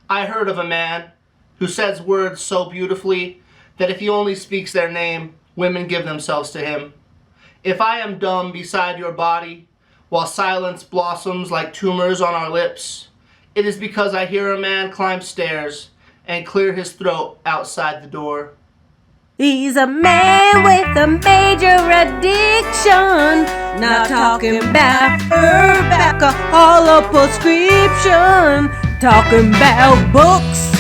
I heard of a man who says words so beautifully that if he only speaks their name, women give themselves to him. If I am dumb beside your body, while silence blossoms like tumors on our lips, it is because I hear a man climb stairs and clear his throat outside the door. He's a man with a major addiction, not talking about herb alcohol or prescription, talking about books.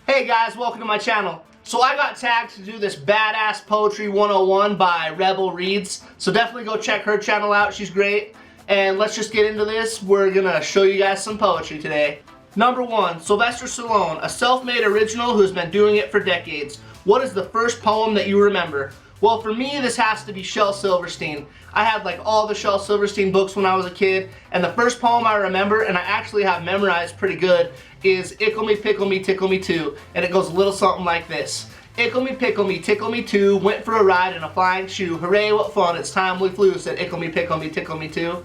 Hey guys, welcome to my channel. So I got tagged to do this Badass Poetry 101 by REBELREADS, so definitely go check her channel out, she's great. And let's just get into this. We're gonna show you guys some poetry today. Number 1, Sylvester Stallone, a self-made original who's been doing it for decades. What is the first poem that you remember? Well, for me, this has to be Shel Silverstein. I had like all the Shel Silverstein books when I was a kid, and the first poem I remember, and I actually have memorized pretty good, is Ickle me, pickle me, tickle me too, and it goes a little something like this. Ickle me, pickle me, tickle me too, went for a ride in a flying shoe, hooray what fun, it's time we flew, said Ickle me, pickle me, tickle me too.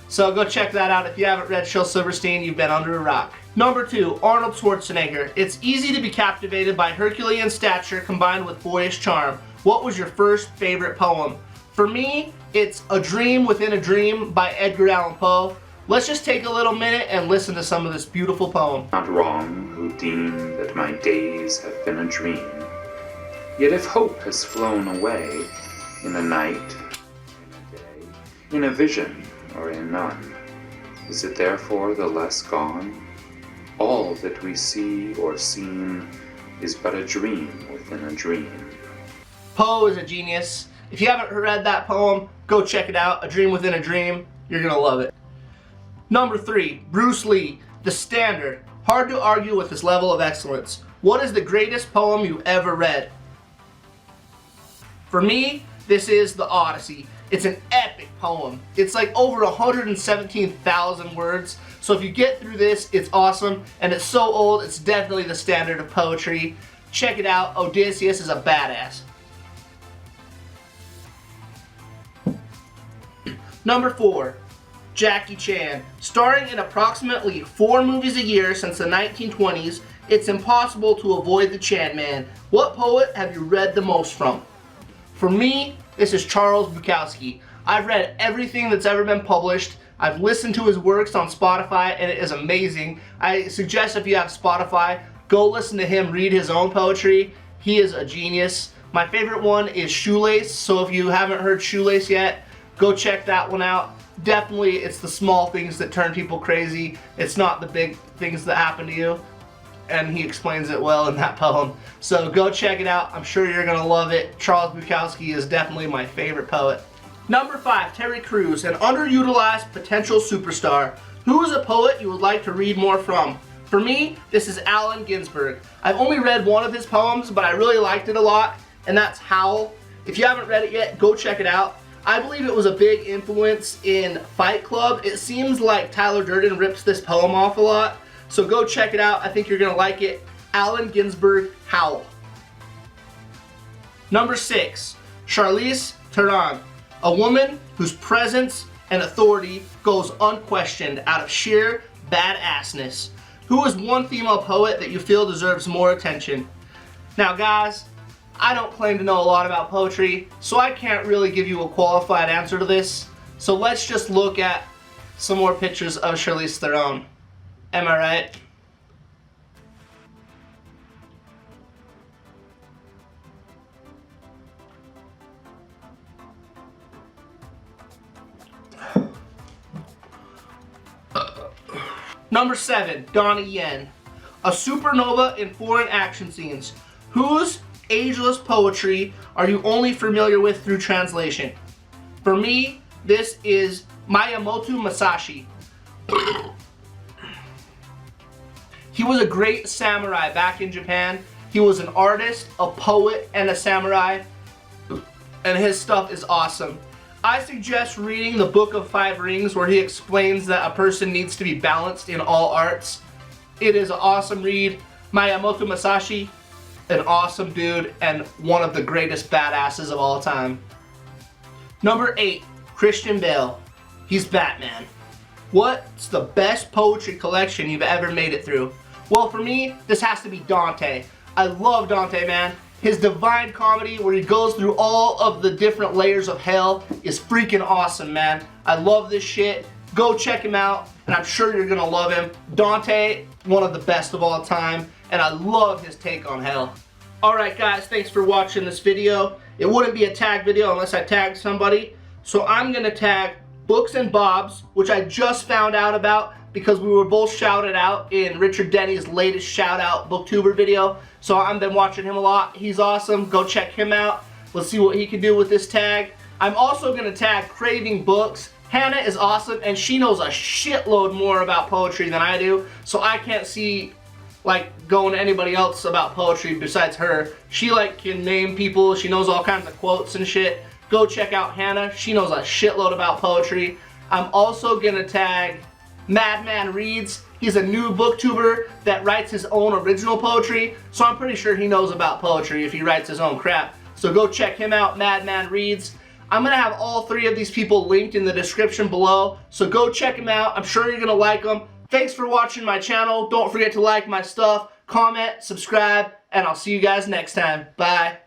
So go check that out. If you haven't read Shel Silverstein, you've been under a rock. Number 2, Arnold Schwarzenegger. It's easy to be captivated by Herculean stature combined with boyish charm. What was your first favorite poem? For me, it's A Dream Within a Dream by Edgar Allan Poe. Let's just take a little minute and listen to some of this beautiful poem. Not wrong who deem that my days have been a dream. Yet if hope has flown away in a night, in a day, in a vision, or in none, is it therefore the less gone? All that we see or seem is but a dream within a dream. Poe is a genius. If you haven't read that poem, go check it out. A Dream Within a Dream. You're gonna love it. Number 3, Bruce Lee, The Standard. Hard to argue with his level of excellence. What is the greatest poem you ever read? For me, this is The Odyssey. It's an epic poem. It's like over 117,000 words. So if you get through this, it's awesome. And it's so old, it's definitely the standard of poetry. Check it out. Odysseus is a badass. Number 4, Jackie Chan. Starring in approximately 4 movies a year since the 1920s, it's impossible to avoid the Chan Man. What poet have you read the most from? For me, this is Charles Bukowski. I've read everything that's ever been published. I've listened to his works on Spotify and it is amazing. I suggest if you have Spotify, go listen to him read his own poetry. He is a genius. My favorite one is Shoelace, so if you haven't heard Shoelace yet, go check that one out. Definitely, it's the small things that turn people crazy. It's not the big things that happen to you. And he explains it well in that poem. So go check it out. I'm sure you're gonna love it. Charles Bukowski is definitely my favorite poet. Number 5, Terry Crews, an underutilized potential superstar. Who is a poet you would like to read more from? For me, this is Allen Ginsberg. I've only read one of his poems, but I really liked it a lot, and that's Howl. If you haven't read it yet, go check it out. I believe it was a big influence in Fight Club. It seems like Tyler Durden rips this poem off a lot. So go check it out. I think you're gonna like it. Allen Ginsberg, Howl. Number 6, Charlize Theron. A woman whose presence and authority goes unquestioned out of sheer badassness. Who is one female poet that you feel deserves more attention? Now guys, I don't claim to know a lot about poetry, so I can't really give you a qualified answer to this. So let's just look at some more pictures of Charlize Theron. Am I right? Number 7, Donnie Yen. A supernova in foreign action scenes. Whose ageless poetry are you only familiar with through translation? For me, this is Miyamoto Musashi. He was a great samurai back in Japan. He was an artist, a poet, and a samurai, and his stuff is awesome. I suggest reading the Book of 5 Rings, where he explains that a person needs to be balanced in all arts. It is an awesome read. Miyamoto Musashi, an awesome dude and one of the greatest badasses of all time. Number 8, Christian Bale. He's Batman. What's the best poetry collection you've ever made it through? Well, for me, this has to be Dante. I love Dante, man. His Divine Comedy, where he goes through all of the different layers of hell, is freaking awesome, man. I love this shit. Go check him out, and I'm sure you're gonna love him. Dante, one of the best of all time, and I love his take on hell. Alright guys, thanks for watching this video. It wouldn't be a tag video unless I tagged somebody. So I'm gonna tag Books and Bobs, which I just found out about because we were both shouted out in Richard Denny's latest shout out booktuber video. So I've been watching him a lot. He's awesome. Go check him out. Let's see what he can do with this tag. I'm also going to tag Craving Books. Hannah is awesome and she knows a shitload more about poetry than I do. So I can't see like going to anybody else about poetry besides her. She like can name people. She knows all kinds of quotes and shit. Go check out Hannah. She knows a shitload about poetry. I'm also going to tag MADMANREADS. He's a new booktuber that writes his own original poetry, so I'm pretty sure he knows about poetry if he writes his own crap. So go check him out, MADMANREADS. I'm going to have all three of these people linked in the description below, so go check them out. I'm sure you're going to like them. Thanks for watching my channel. Don't forget to like my stuff, comment, subscribe, and I'll see you guys next time. Bye.